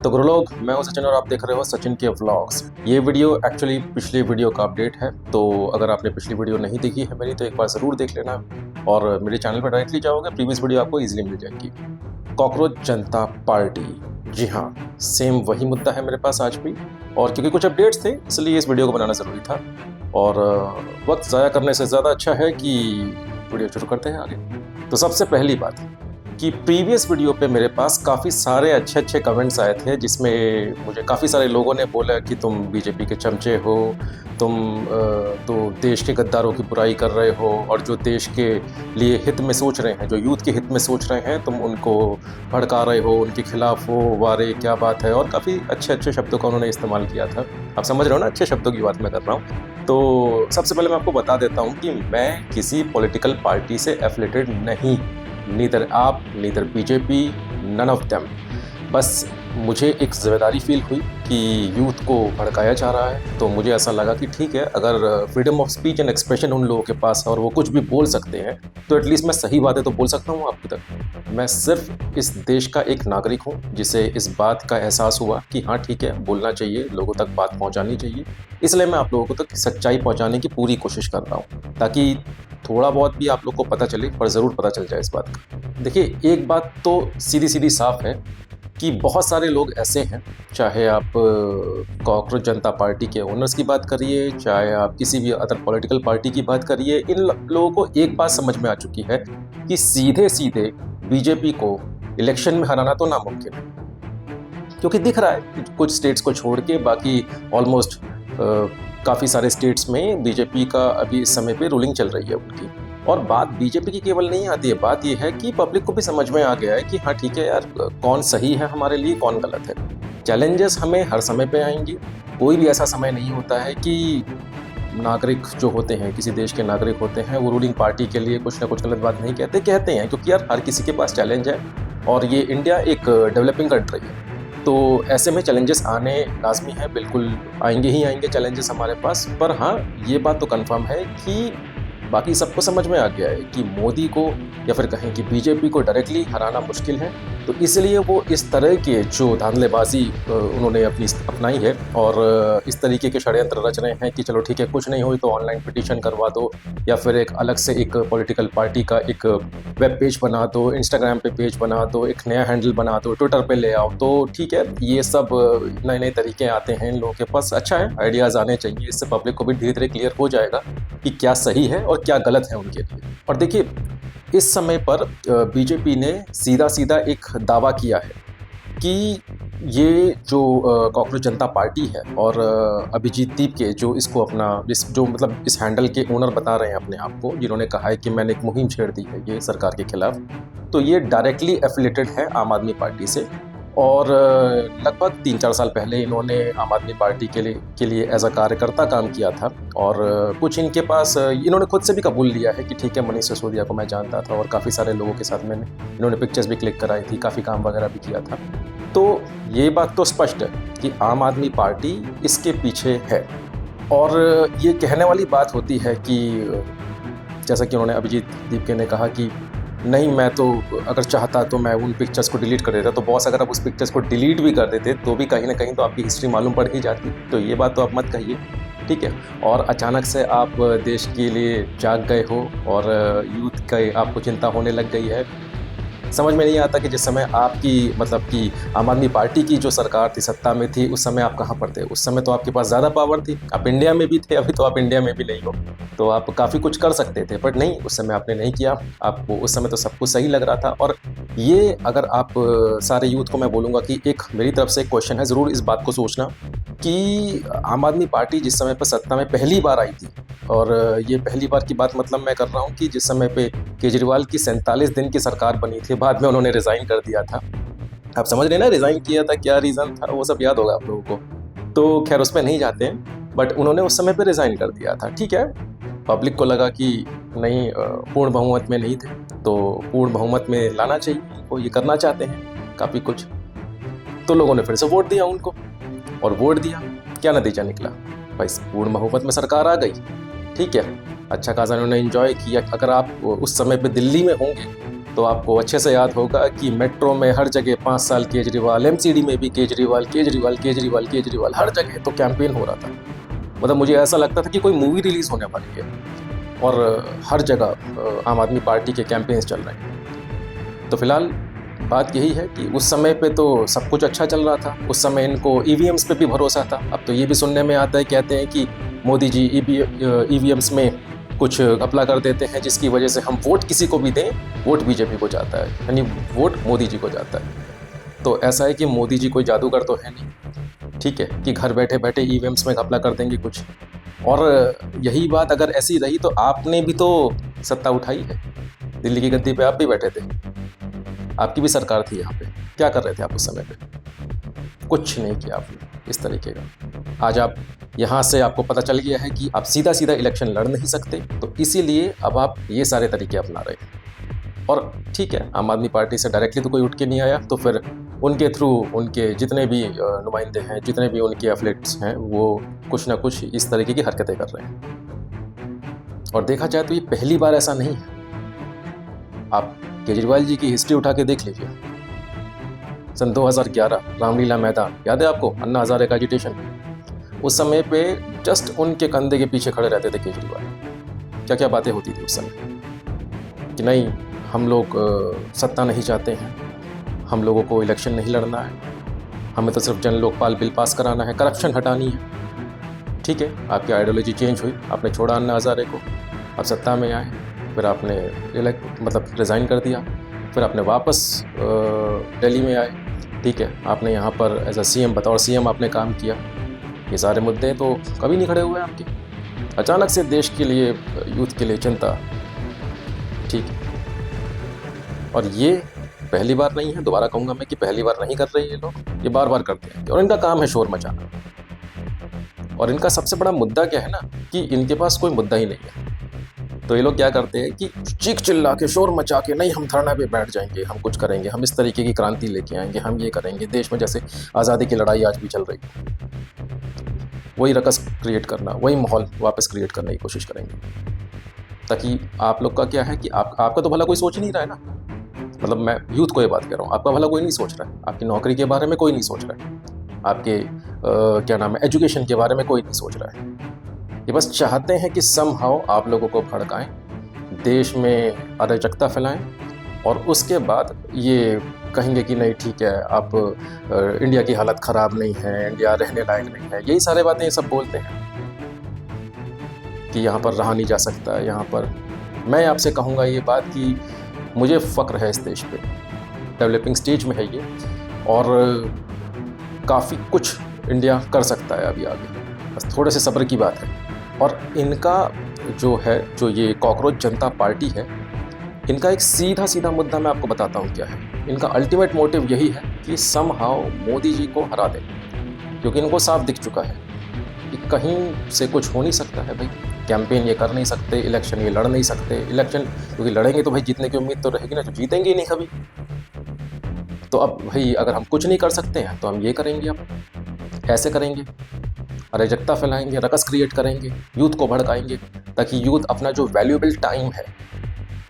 तो गुरु लोग, मैं हूं सचिन और आप देख रहे हो सचिन के व्लॉग्स। ये वीडियो एक्चुअली पिछली वीडियो का अपडेट है, तो अगर आपने पिछली वीडियो नहीं देखी है मेरी तो एक बार ज़रूर देख लेना और मेरे चैनल पर डायरेक्टली जाओगे, प्रीवियस वीडियो आपको इजीली मिल जाएगी। कॉकरोच जनता पार्टी, जी हाँ, सेम वही मुद्दा है मेरे पास आज भी, और क्योंकि कुछ अपडेट्स थे इसलिए इस वीडियो को बनाना ज़रूरी था। और वक्त ज़ाया करने से ज़्यादा अच्छा है कि वीडियो शुरू करते हैं आगे। तो सबसे पहली बात कि प्रीवियस वीडियो पे मेरे पास काफ़ी सारे अच्छे कमेंट्स आए थे, जिसमें मुझे काफ़ी सारे लोगों ने बोला कि तुम बीजेपी के चमचे हो, तुम तो देश के गद्दारों की बुराई कर रहे हो, और जो देश के लिए हित में सोच रहे हैं, जो यूथ के हित में सोच रहे हैं, तुम उनको भड़का रहे हो, उनके खिलाफ हो, वारे क्या बात है। और काफ़ी अच्छे शब्दों का उन्होंने इस्तेमाल किया था। आप समझ रहे हो ना, अच्छे शब्दों की बात मैं कर रहा हूँ। तो सबसे पहले मैं आपको बता देता हूँ कि मैं किसी पॉलिटिकल पार्टी से एफिलेटेड नहीं, neither AAP, neither BJP, none of them. बस मुझे एक जिम्मेदारी फील हुई कि यूथ को भड़काया जा रहा है, तो मुझे ऐसा लगा कि ठीक है, अगर freedom of speech and expression उन लोगों के पास है और वो कुछ भी बोल सकते हैं, तो एटलीस्ट मैं सही बातें तो बोल सकता हूँ आपको तक। मैं सिर्फ इस देश का एक नागरिक हूँ जिसे इस बात का एहसास हुआ कि हाँ ठीक है, बोलना चाहिए, लोगों तक बात पहुँचानी चाहिए, इसलिए मैं आप लोगों तक सच्चाई पहुँचाने की पूरी कोशिश कर रहा हूँ, ताकि थोड़ा बहुत भी आप लोग को पता चले, पर ज़रूर पता चल जाए इस बात का। देखिए, एक बात तो सीधी साफ है कि बहुत सारे लोग ऐसे हैं, चाहे आप कॉकरोच जनता पार्टी के ओनर्स की बात करिए, चाहे आप किसी भी अदर पॉलिटिकल पार्टी की बात करिए, इन लोगों को एक बात समझ में आ चुकी है कि सीधे बीजेपी को इलेक्शन में हराना तो नामुमकिन है। क्योंकि दिख रहा है कि कुछ स्टेट्स को छोड़ के बाकी ऑलमोस्ट काफ़ी सारे स्टेट्स में बीजेपी का अभी इस समय पे रूलिंग चल रही है उनकी। और बात बीजेपी की केवल नहीं आती है, बात यह है कि पब्लिक को भी समझ में आ गया है कि हाँ ठीक है यार, कौन सही है हमारे लिए, कौन गलत है। चैलेंजेस हमें हर समय पे आएंगे, कोई भी ऐसा समय नहीं होता है कि नागरिक जो होते हैं, किसी देश के नागरिक होते हैं, वो रूलिंग पार्टी के लिए कुछ ना कुछ गलत बात नहीं कहते हैं, क्योंकि यार हर किसी के पास चैलेंज है और ये इंडिया एक डेवलपिंग कंट्री है। तो ऐसे में चैलेंजेस आने लाजमी है, बिल्कुल आएंगे ही आएंगे चैलेंजेस हमारे पास। पर हाँ, ये बात तो कंफर्म है कि बाकी सबको समझ में आ गया है कि मोदी को या फिर कहें कि बीजेपी को डायरेक्टली हराना मुश्किल है, तो इसलिए वो इस तरह के जो धांधलेबाजी उन्होंने अपनाई है और इस तरीके के षड्यंत्र रच रहे हैं कि चलो ठीक है, कुछ नहीं हुई तो ऑनलाइन पिटीशन करवा दो, या फिर एक अलग से एक पॉलिटिकल पार्टी का एक वेब पेज बना दो, इंस्टाग्राम पे पेज बना दो, एक नया हैंडल बना दो, ट्विटर पे ले आओ। तो ठीक है, ये सब नए तरीके आते हैं इन लोगों के पास, अच्छा है, आइडियाज़ आने चाहिए, इससे पब्लिक को भी धीरे धीरे क्लियर हो जाएगा कि क्या सही है और क्या गलत है उनके लिए। और देखिए, इस समय पर बीजेपी ने सीधा एक दावा किया है कि ये जो कॉकरोच जनता पार्टी है और अभिजीत दीप के जो इसको अपना इस हैंडल के ओनर बता रहे हैं अपने आप को, जिन्होंने कहा है कि मैंने एक मुहिम छेड़ दी है ये सरकार के खिलाफ, तो ये डायरेक्टली एफिलेटेड है आम आदमी पार्टी से। और लगभग 3-4 साल पहले इन्होंने आम आदमी पार्टी के लिए एज अ कार्यकर्ता काम किया था, और कुछ इनके पास इन्होंने खुद से भी कबूल लिया है कि ठीक है, मनीष सिसोदिया को मैं जानता था और काफ़ी सारे लोगों के साथ इन्होंने पिक्चर्स भी क्लिक कराई थी, काफ़ी काम वगैरह भी किया था। तो ये बात तो स्पष्ट है कि आम आदमी पार्टी इसके पीछे है। और ये कहने वाली बात होती है कि जैसा कि उन्होंने अभिजीत दीपके ने कहा कि नहीं, मैं तो अगर चाहता तो मैं उन पिक्चर्स को डिलीट कर देता। तो बॉस, अगर आप उस पिक्चर्स को डिलीट भी कर देते तो भी कहीं ना कहीं तो आपकी हिस्ट्री मालूम पड़ ही जाती। तो ये बात तो आप मत कहिए, ठीक है। और अचानक से आप देश के लिए जाग गए हो और यूथ का आपको चिंता होने लग गई है। समझ में नहीं आता कि जिस समय आपकी कि आम आदमी पार्टी की जो सरकार थी, सत्ता में थी, उस समय आप कहाँ पर थे। उस समय तो आपके पास ज़्यादा पावर थी, आप इंडिया में भी थे, अभी तो आप इंडिया में भी नहीं हो, तो आप काफ़ी कुछ कर सकते थे, बट नहीं, उस समय आपने नहीं किया। आपको उस समय तो सब कुछ सही लग रहा था। और ये अगर आप सारे यूथ को मैं बोलूँगा कि एक मेरी तरफ से एक क्वेश्चन है, ज़रूर इस बात को सोचना कि आम आदमी पार्टी जिस समय पर सत्ता में पहली बार आई थी, और ये पहली बार की बात मैं कर रहा हूँ कि जिस समय पे केजरीवाल की 47 दिन की सरकार बनी थी, बाद में उन्होंने रिज़ाइन कर दिया था। आप समझ रहे हैं ना, रिज़ाइन किया था, क्या रीज़न था, वो सब याद होगा आप लोगों को। तो खैर उस पर नहीं जाते हैं, बट उन्होंने उस समय पे रिज़ाइन कर दिया था, ठीक है। पब्लिक को लगा कि नहीं, पूर्ण बहुमत में नहीं थे, तो पूर्ण बहुमत में लाना चाहिए, वो ये करना चाहते हैं काफ़ी कुछ। तो लोगों ने फिर से वोट दिया उनको, और वोट दिया, क्या नतीजा निकला भाई, पूर्ण बहुमत में सरकार आ गई, ठीक है। अच्छा खासा उन्होंने एंजॉय किया। अगर आप उस समय पे दिल्ली में होंगे तो आपको अच्छे से याद होगा कि मेट्रो में हर जगह 5 साल केजरीवाल, एमसीडी में भी केजरीवाल केजरीवाल केजरीवाल केजरीवाल, हर जगह तो कैंपेन हो रहा था। मतलब मुझे ऐसा लगता था कि कोई मूवी रिलीज़ होने वाली है और हर जगह आम आदमी पार्टी के कैंपेन्स चल रहे हैं। तो फिलहाल बात यही है कि उस समय पे तो सब कुछ अच्छा चल रहा था, उस समय इनको ईवीएम्स पे भी भरोसा था। अब तो ये भी सुनने में आता है, कहते हैं कि मोदी जी ईवीएम्स में कुछ घपला कर देते हैं, जिसकी वजह से हम वोट किसी को भी दें, वोट बीजेपी को जाता है, यानी वोट मोदी जी को जाता है। तो ऐसा है कि मोदी जी कोई जादूगर तो है नहीं, ठीक है, कि घर बैठे बैठे ईवीएम्स में घपला कर देंगे कुछ। और यही बात अगर ऐसी रही तो आपने भी तो सत्ता उठाई है, दिल्ली की गद्दी पे आप भी बैठे थे, आपकी भी सरकार थी यहाँ पे, क्या कर रहे थे आप उस समय पे? कुछ नहीं किया आपने इस तरीके का। आज आप यहाँ से आपको पता चल गया है कि आप सीधा सीधा इलेक्शन लड़ नहीं सकते, तो इसीलिए अब आप ये सारे तरीके अपना रहे हैं। और ठीक है, आम आदमी पार्टी से डायरेक्टली तो कोई उठ के नहीं आया, तो फिर उनके थ्रू उनके जितने भी नुमाइंदे हैं, जितने भी उनके एफिलिएट्स हैं, वो कुछ ना कुछ इस तरीके की हरकतें कर रहे हैं। और देखा जाए तो ये पहली बार ऐसा नहीं है। आप केजरीवाल जी की हिस्ट्री उठा के देख लीजिए। सन 2011 रामलीला मैदान याद है आपको, अन्ना हजारे का एजिटेशन, उस समय पे जस्ट उनके कंधे के पीछे खड़े रहते थे केजरीवाल। क्या क्या बातें होती थी उस समय कि नहीं, हम लोग सत्ता नहीं चाहते हैं, हम लोगों को इलेक्शन नहीं लड़ना है, हमें तो सिर्फ जन लोकपाल बिल पास कराना है, करप्शन हटानी है। ठीक है, आपकी आइडियोलॉजी चेंज हुई, आपने छोड़ा अन्ना हजारे को, आप सत्ता में आए, फिर आपने रिज़ाइन कर दिया, फिर आपने वापस दिल्ली में आए, ठीक है, आपने यहाँ पर एज अ सीएम, बतौर सीएम आपने काम किया। ये सारे मुद्दे तो कभी नहीं खड़े हुए आपके। अचानक से देश के लिए, यूथ के लिए चिंता, ठीक है। और ये पहली बार नहीं है, दोबारा कहूँगा मैं कि पहली बार नहीं कर रहे ये लोग, ये बार बार करते हैं और इनका काम है शोर मचाना। और इनका सबसे बड़ा मुद्दा क्या है ना, कि इनके पास कोई मुद्दा ही नहीं है। तो ये लोग क्या करते हैं कि चीख चिल्ला के, शोर मचा के, नहीं हम धरना पे बैठ जाएंगे, हम कुछ करेंगे, हम इस तरीके की क्रांति लेके आएंगे, हम ये करेंगे। देश में जैसे आज़ादी की लड़ाई आज भी चल रही है, वही रकस क्रिएट करना, वही माहौल वापस क्रिएट करने की कोशिश करेंगे, ताकि आप लोग का क्या है कि आपका तो भला कोई सोच नहीं रहा है ना। मतलब मैं यूथ को ये बात कह रहा हूँ, आपका भला कोई नहीं सोच रहा है, आपकी नौकरी के बारे में कोई नहीं सोच रहा है, आपके क्या नाम है, एजुकेशन के बारे में कोई नहीं सोच रहा है। ये बस चाहते हैं कि समहाउ आप लोगों को भड़काएं, देश में अराजकता फैलाएं, और उसके बाद ये कहेंगे कि नहीं ठीक है, आप इंडिया की हालत ख़राब नहीं है, इंडिया रहने लायक नहीं है। यही सारे बातें ये सब बोलते हैं कि यहाँ पर रहा नहीं जा सकता है। यहाँ पर मैं आपसे कहूँगा ये बात कि मुझे फ़क्र है इस देश पे, डेवलपिंग स्टेज में है ये, और काफ़ी कुछ इंडिया कर सकता है अभी आगे, बस थोड़े से सब्र की बात है। और इनका जो है, जो ये कॉकरोच जनता पार्टी है, इनका एक सीधा सीधा मुद्दा मैं आपको बताता हूँ क्या है। इनका अल्टीमेट मोटिव यही है कि समहाउ मोदी जी को हरा दें, क्योंकि इनको साफ दिख चुका है कि कहीं से कुछ हो नहीं सकता है भाई। कैंपेन ये कर नहीं सकते, इलेक्शन ये लड़ नहीं सकते, इलेक्शन क्योंकि लड़ेंगे तो भाई जीतने की उम्मीद तो रहेगी ना, तो जीतेंगे ही नहीं कभी। तो अब भाई अगर हम कुछ नहीं कर सकते हैं तो हम ये करेंगे, अब ऐसे करेंगे, अराजकता फैलाएंगे, रकस क्रिएट करेंगे, यूथ को भड़काएंगे, ताकि यूथ अपना जो वैल्यूएबल टाइम है,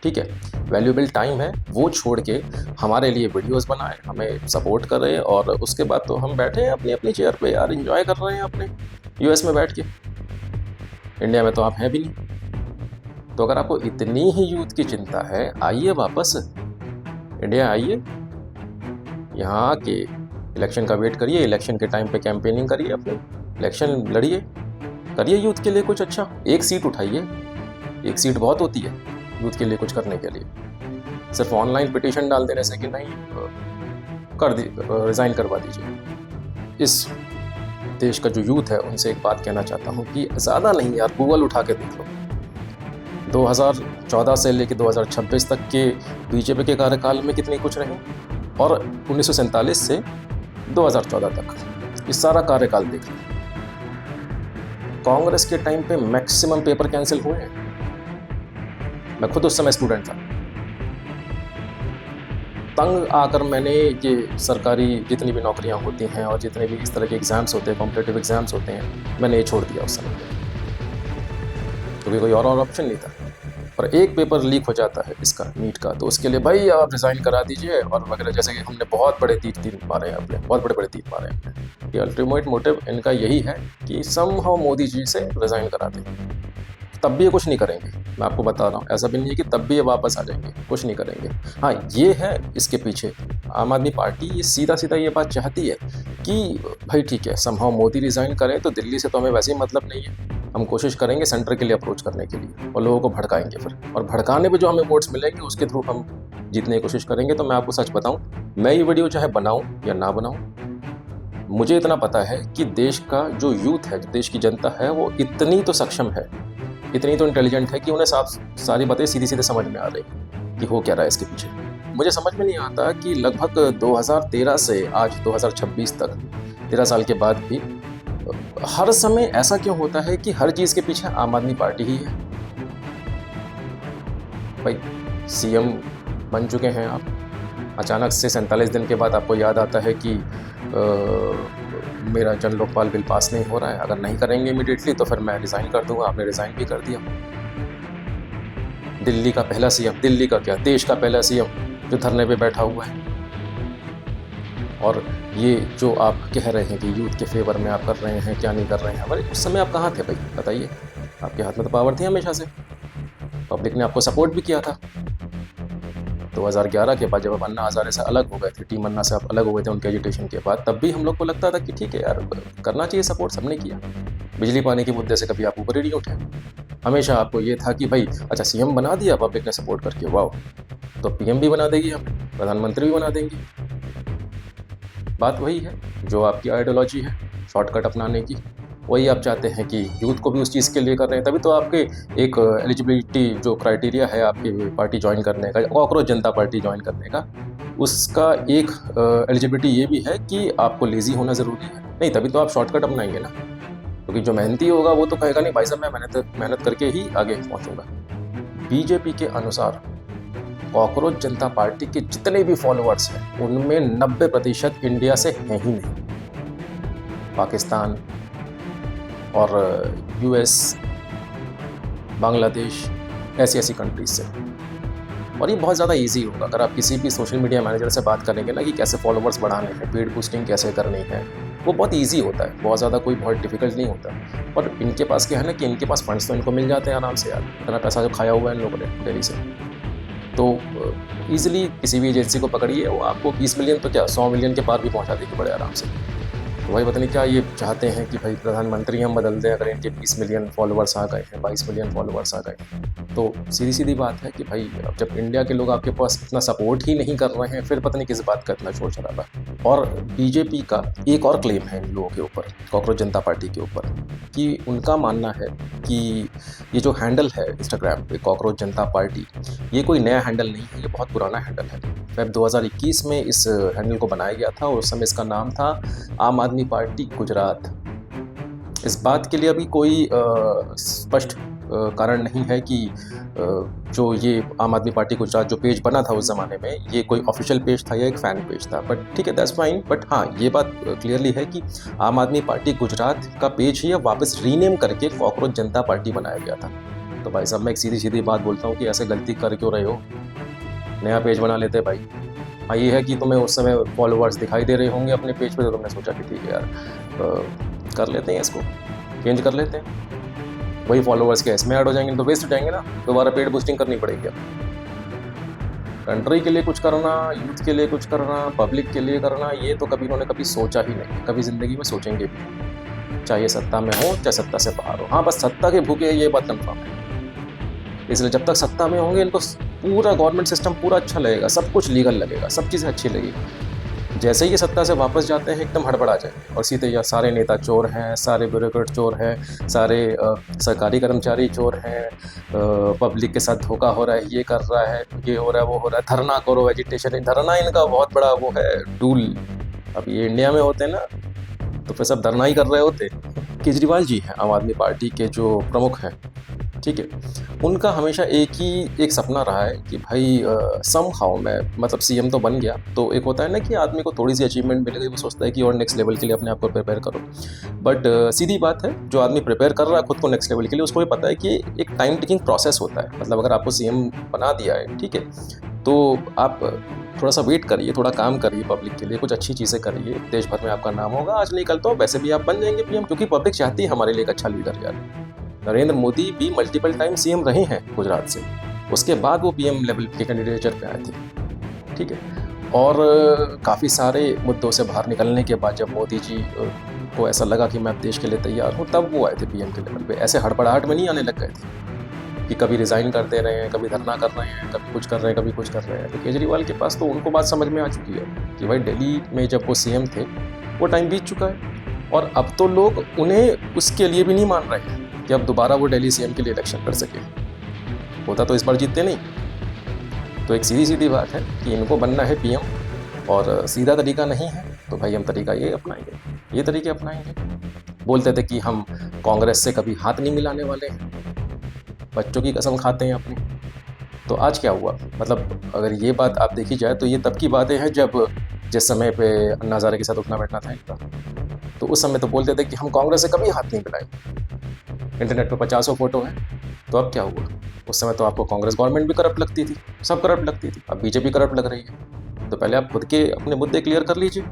ठीक है, वैल्यूएबल टाइम है, वो छोड़ के हमारे लिए वीडियोस बनाए, हमें सपोर्ट करे, और उसके बाद तो हम बैठे हैं अपनी अपनी चेयर पे यार, एंजॉय कर रहे हैं अपने यूएस में बैठ के। इंडिया में तो आप हैं भी नहीं। तो अगर आपको इतनी ही यूथ की चिंता है, आइए वापस इंडिया आइए, यहाँ के इलेक्शन का वेट करिए, इलेक्शन के टाइम पे कैंपेनिंग करिए, अपने इलेक्शन लड़िए, करिए यूथ के लिए कुछ अच्छा। एक सीट उठाइए, एक सीट बहुत होती है यूथ के लिए कुछ करने के लिए। सिर्फ ऑनलाइन पिटीशन डाल देने से कि नहीं कर दी, रिज़ाइन करवा दीजिए। इस देश का जो यूथ है उनसे एक बात कहना चाहता हूँ कि ज़्यादा नहीं यार, गूगल उठा के देख लो, 2014 से लेकर 2026 तक के बीजेपी के कार्यकाल में कितनी कुछ रही, और 1947 से 2014 तक इस सारा कार्यकाल देख लो। कांग्रेस के टाइम पे मैक्सिमम पेपर कैंसिल हुए हैं। मैं खुद उस समय स्टूडेंट था, तंग आकर मैंने ये सरकारी जितनी भी नौकरियां होती हैं और जितने भी इस तरह के एग्ज़ाम्स होते हैं, कॉम्पिटिटिव एग्ज़ाम्स होते हैं, मैंने ये छोड़ दिया उस समय, क्योंकि कोई और ऑप्शन नहीं था। पर एक पेपर लीक हो जाता है इसका नीट का, तो उसके लिए भाई आप रिज़ाइन करा दीजिए और वगैरह, जैसे कि हमने बहुत बड़े तीर मारे हैं अपने, बहुत बड़े तीर मारे हैं। ये अल्टीमेट मोटिव इनका यही है कि समहाउ मोदी जी से रिज़ाइन करा दें। तब भी ये कुछ नहीं करेंगे, मैं आपको बता रहा हूँ। ऐसा भी नहीं है कि तब भी ये वापस आ जाएंगे, कुछ नहीं करेंगे। हाँ, ये है इसके पीछे आम आदमी पार्टी, ये सीधा ये बात चाहती है कि भाई ठीक है, समहाउ मोदी रिज़ाइन करें तो दिल्ली से तो हमें वैसे ही मतलब नहीं है, हम कोशिश करेंगे सेंटर के लिए अप्रोच करने के लिए और लोगों को भड़काएंगे फिर, और भड़काने पे जो हमें वोट्स मिलेंगे उसके थ्रू हम जीतने की कोशिश करेंगे। तो मैं आपको सच बताऊं, मैं ये वीडियो चाहे बनाऊं या ना बनाऊं, मुझे इतना पता है कि देश का जो यूथ है, देश की जनता है, वो इतनी तो सक्षम है, इतनी तो इंटेलिजेंट है कि उन्हें सारी बातें सीधी समझ में आ रही कि हो क्या रहा है इसके पीछे। मुझे समझ में नहीं आता कि लगभग 2013 से आज 2026 तक 13 साल के बाद भी हर समय ऐसा क्यों होता है कि हर चीज़ के पीछे आम आदमी पार्टी ही है। भाई सीएम बन चुके हैं आप, अचानक से 47 दिन के बाद आपको याद आता है कि मेरा जन लोकपाल बिल पास नहीं हो रहा है, अगर नहीं करेंगे इमीडिएटली तो फिर मैं रिज़ाइन कर दूंगा। आपने रिज़ाइन भी कर दिया। दिल्ली का पहला सीएम, दिल्ली का क्या, देश का पहला सीएम जो धरने पे बैठा हुआ है, और ये जो आप कह रहे हैं कि यूथ के फेवर में आप कर रहे हैं, क्या नहीं कर रहे हैं। अरे उस समय आप कहाँ थे भाई, बताइए। आपके हाथ में तो पावर थी हमेशा से, पब्लिक ने आपको सपोर्ट भी किया था। 2011 के बाद जब अन्ना हज़ारे से अलग हो गए थे, टीम अन्ना से आप अलग हो गए थे उनके एजुटेशन के बाद, तब भी हम लोग को लगता था कि ठीक है यार, करना चाहिए सपोर्ट, सबने किया। बिजली पानी के मुद्दे से कभी आप ऊपर ही नहीं उठे। हमेशा आपको ये था कि भाई अच्छा सीएम बना दिया पब्लिक ने सपोर्ट करके, वाह, तो पीएम भी बना देगी, हम प्रधानमंत्री भी बना देंगे। बात वही है जो आपकी आइडियोलॉजी है शॉर्टकट अपनाने की, वही आप चाहते हैं कि यूथ को भी उस चीज़ के लिए कर रहे हैं। तभी तो आपके एक एलिजिबिलिटी जो क्राइटेरिया है आपकी पार्टी ज्वाइन करने का, कॉकरोच जनता पार्टी ज्वाइन करने का, उसका एक एलिजिबिलिटी ये भी है कि आपको लेज़ी होना ज़रूरी है। नहीं, तभी तो आप शॉर्टकट अपनाएंगे ना, क्योंकि जो मेहनती होगा वो तो कहेगा नहीं भाई साहब मैं मेहनत करके ही आगे पहुँचूँगा। बीजेपी के अनुसार कॉकरोच जनता पार्टी के जितने भी फॉलोअर्स हैं उनमें 90% इंडिया से हैं ही नहीं, पाकिस्तान और यूएस, बांग्लादेश, ऐसी कंट्रीज से। और ये बहुत ज़्यादा इजी होगा अगर आप किसी भी सोशल मीडिया मैनेजर से बात करेंगे ना कि कैसे फॉलोअर्स बढ़ाने हैं, पेड बूस्टिंग कैसे करनी है, वो बहुत इजी होता है, बहुत ज़्यादा कोई बहुत डिफिकल्ट नहीं होता। और इनके पास क्या है ना कि इनके पास फंड्स तो इनको मिल जाते हैं आराम से यार, इतना पैसा जो खाया हुआ है इन लोगों ने दिल्ली से, तो ईजिली किसी भी एजेंसी को पकड़िए, वो आपको 20 मिलियन तो क्या 100 मिलियन के पार भी पहुंचा देगी बड़े आराम से। तो भाई पता नहीं क्या ये चाहते हैं कि भाई प्रधानमंत्री हम बदल दें, अगर इनके 20 मिलियन फॉलोअर्स आ गए हैं, 22 मिलियन फॉलोअर्स आ गए, तो सीधी बात है कि भाई जब इंडिया के लोग आपके पास इतना सपोर्ट ही नहीं कर रहे हैं, फिर पता नहीं किस बात का इतना शोर शराबा। और बीजेपी का एक और क्लेम है इन लोगों के ऊपर, कॉकरोच जनता पार्टी के ऊपर, कि उनका मानना है कि ये जो हैंडल है इंस्टाग्राम पे कॉकरोच जनता पार्टी, ये कोई नया हैंडल नहीं है, ये बहुत पुराना हैंडल है। फेब 2021 में इस हैंडल को बनाया गया था और उस समय इसका नाम था आम आदमी पार्टी गुजरात। इस बात के लिए अभी कोई स्पष्ट कारण नहीं है कि जो ये आम आदमी पार्टी गुजरात जो पेज बना था उस ज़माने में, ये कोई ऑफिशियल पेज था या एक फ़ैन पेज था, बट ठीक है, दैट्स फाइन। बट हाँ, ये बात क्लियरली है कि आम आदमी पार्टी गुजरात का पेज ही वापस रीनेम करके कॉकरोच जनता पार्टी बनाया गया था। तो भाई साहब मैं एक सीधी बात बोलता हूँ कि ऐसे गलती कर क्यों रहे हो, नया पेज बना लेते भाई। हाँ, ये है कि तुम्हें उस समय फॉलोअर्स दिखाई दे रहे होंगे अपने पेज पे, तो तुमने सोचा कि ठीक है यार कर लेते हैं, इसको चेंज कर लेते हैं, वही फॉलोअर्स के इसमें ऐड हो जाएंगे तो वेस्ट हो जाएंगे ना, दोबारा पेड बूस्टिंग करनी पड़ेगी। अब कंट्री के लिए कुछ करना, यूथ के लिए कुछ करना, पब्लिक के लिए करना, ये तो कभी उन्होंने कभी सोचा ही नहीं, कभी ज़िंदगी में सोचेंगे भी, चाहे सत्ता में हो चाहे सत्ता से बाहर हो। हाँ, बस सत्ता के भूखे, ये बात कन्फर्म है। इसलिए जब तक सत्ता में होंगे इनको पूरा गवर्नमेंट सिस्टम पूरा अच्छा लगेगा, सब कुछ लीगल लगेगा, सब चीज़ें अच्छी लगेगी। जैसे ही ये सत्ता से वापस जाते हैं एकदम हड़बड़ा जाएंगे और सीधे या सारे नेता चोर हैं, सारे ब्यूरोक्रेट चोर हैं, सारे सरकारी कर्मचारी चोर हैं, पब्लिक के साथ धोखा हो रहा है, ये कर रहा है, ये हो रहा है, वो हो रहा है, धरना करो, एजिटेशन। धरना इनका बहुत बड़ा वो है टूल। अब ये इंडिया में होते ना तो फिर सब धरना ही कर रहे होते। केजरीवाल जी हैं आम आदमी पार्टी के जो प्रमुख हैं, ठीक है। उनका हमेशा एक सपना रहा है कि भाई समहाउ मैं मतलब सीएम तो बन गया, तो एक होता है ना कि आदमी को थोड़ी सी अचीवमेंट मिल गई, वो सोचता है कि और नेक्स्ट लेवल के लिए अपने आप को प्रिपेयर करो। बट सीधी बात है, जो आदमी प्रिपेयर कर रहा है खुद को नेक्स्ट लेवल के लिए, उसको भी पता है कि एक टाइम टेकिंग प्रोसेस होता है। मतलब अगर आपको सीएम बना दिया है, ठीक है, तो आप थोड़ा सा वेट करिए, थोड़ा काम करिए पब्लिक के लिए, कुछ अच्छी चीज़ें करिए, देश भर में आपका नाम होगा। आज नहीं कल तो वैसे भी आप बन जाएंगे पीएम, क्योंकि पब्लिक चाहती है हमारे लिए एक अच्छा लीडर यार। नरेंद्र मोदी भी मल्टीपल टाइम सीएम रहे हैं गुजरात से, उसके बाद वो पीएम लेवल के कैंडिडेचर पे आए थे, ठीक है। और काफ़ी सारे मुद्दों से बाहर निकलने के बाद जब मोदी जी को ऐसा लगा कि मैं अब देश के लिए तैयार हूँ, तब वो आए थे पीएम के लेवल पे। ऐसे हड़बड़ाहट में नहीं आने लग गए थे कि कभी रिज़ाइन कर दे रहे हैं, कभी धरना कर रहे हैं, कभी कुछ कर रहे हैं, कभी कुछ कर रहे हैं। तो केजरीवाल के पास तो उनको बात समझ में आ चुकी है कि भाई दिल्ली में जब वो सीएम थे वो टाइम बीत चुका है, और अब तो लोग उन्हें उसके लिए भी नहीं मान रहे हैं कि अब दोबारा वो दिल्ली सीएम के लिए इलेक्शन कर सके। होता तो इस बार जीतते नहीं। तो एक सीधी बात है कि इनको बनना है पीएम, और सीधा तरीका नहीं है तो भाई हम तरीका ये अपनाएंगे, ये तरीके अपनाएंगे। बोलते थे कि हम कांग्रेस से कभी हाथ नहीं मिलाने वाले हैं, बच्चों की कसम खाते हैं अपनी। तो आज क्या हुआ? मतलब अगर ये बात आप देखी जाए तो ये तब की बातें हैं जब जिस समय पे अन्ना हज़ारे के साथ उठना बैठना था इनका, तो उस समय तो बोलते थे कि हम कांग्रेस से कभी हाथ नहीं मिलाएंगे। इंटरनेट पे 50 फोटो हैं। तो अब क्या हुआ? उस समय तो आपको कांग्रेस गवर्नमेंट भी करप्ट लगती थी, सब करप्ट लगती थी। अब बीजेपी करप्ट लग रही है। तो पहले आप खुद के अपने मुद्दे क्लियर कर लीजिए,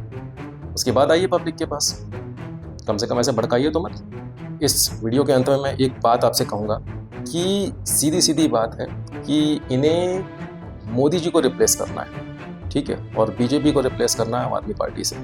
उसके बाद आइए पब्लिक के पास। कम से कम ऐसे भड़काइए तो मत। इस वीडियो के अंत में मैं एक बात आपसे कहूँगा कि सीधी बात है कि इन्हें मोदी जी को रिप्लेस करना है, ठीक है, और बीजेपी को रिप्लेस करना है आम आदमी पार्टी से।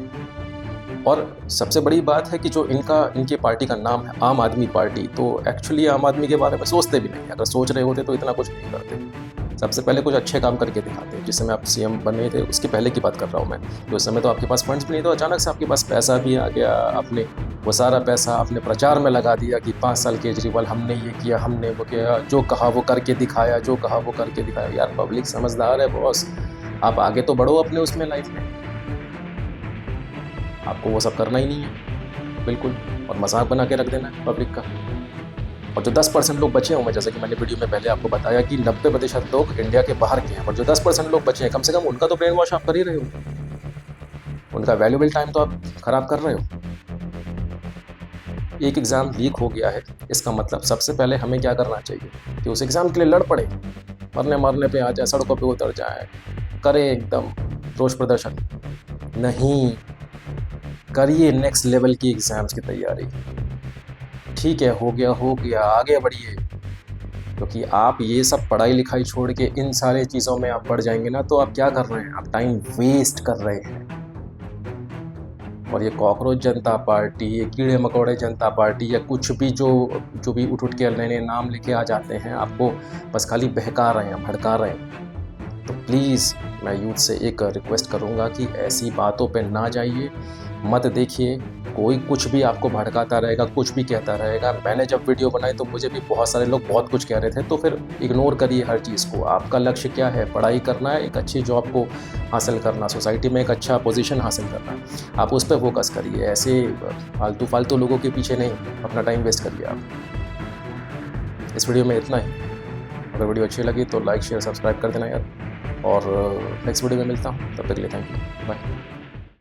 और सबसे बड़ी बात है कि जो इनके पार्टी का नाम है आम आदमी पार्टी, तो एक्चुअली आम आदमी के बारे में सोचते भी नहीं। अगर सोच रहे होते तो इतना कुछ नहीं करते। सबसे पहले कुछ अच्छे काम करके दिखाते हैं। जिस समय आप सीएम बने थे उसके पहले की बात कर रहा हूँ मैं, तो उस समय तो आपके पास फंड्स भी नहीं, तो अचानक से आपके पास पैसा भी आ गया। आपने वो सारा पैसा आपने प्रचार में लगा दिया कि 5 साल केजरीवाल हमने ये किया, हमने वो किया, जो कहा वो करके दिखाया, जो कहा वो करके दिखाया। यार पब्लिक समझदार है बॉस, आप आगे तो बढ़ो अपने उसमें लाइफ में। आपको वो सब करना ही नहीं है बिल्कुल, और मजाक बना के रख देना है पब्लिक का। और जो 10% लोग बचे हुए हैं, जैसे कि मैंने वीडियो में पहले आपको बताया कि 90% लोग इंडिया के बाहर के हैं, और जो 10% लोग बचे हैं, कम से कम उनका तो ब्रेन वॉश आप कर ही रहे हो। उनका वैल्यूएबल टाइम तो आप खराब कर रहे हो। एक एग्ज़ाम लीक हो गया है, इसका मतलब सबसे पहले हमें क्या करना चाहिए कि उस एग्ज़ाम के लिए लड़ पड़े, मरने पे आ जाए, सड़कों पे उतर जाए, करे एकदम रोष प्रदर्शन। नहीं, करिए नेक्स्ट लेवल की एग्ज़ाम्स की तैयारी। ठीक है, हो गया, आगे बढ़िए। क्योंकि आप ये सब पढ़ाई लिखाई छोड़ के इन सारे चीज़ों में आप पड़ जाएंगे ना, तो आप क्या कर रहे हैं? आप टाइम वेस्ट कर रहे हैं। और ये कॉकरोच जनता पार्टी, ये कीड़े मकोड़े जनता पार्टी, या कुछ भी जो भी उठ के नए नाम लेके आ जाते हैं, आपको बस खाली बहका रहे हैं, भड़का रहे हैं। तो प्लीज़ मैं यूथ से एक रिक्वेस्ट करूँगा कि ऐसी बातों पे ना जाइए, मत देखिए। कोई कुछ भी आपको भड़काता रहेगा, कुछ भी कहता रहेगा। मैंने जब वीडियो बनाई तो मुझे भी बहुत सारे लोग बहुत कुछ कह रहे थे, तो फिर इग्नोर करिए हर चीज़ को। आपका लक्ष्य क्या है? पढ़ाई करना है, एक अच्छी जॉब को हासिल करना, सोसाइटी में एक अच्छा पोजीशन हासिल करना, आप उस पर फोकस करिए। ऐसे फालतू लोगों के पीछे नहीं अपना टाइम वेस्ट करिए आप। इस वीडियो में इतना ही। अगर वीडियो अच्छी लगी तो लाइक शेयर सब्सक्राइब कर देना यार, और नेक्स्ट वीडियो में मिलता हूँ। तब तक के लिए थैंक यू, बाय।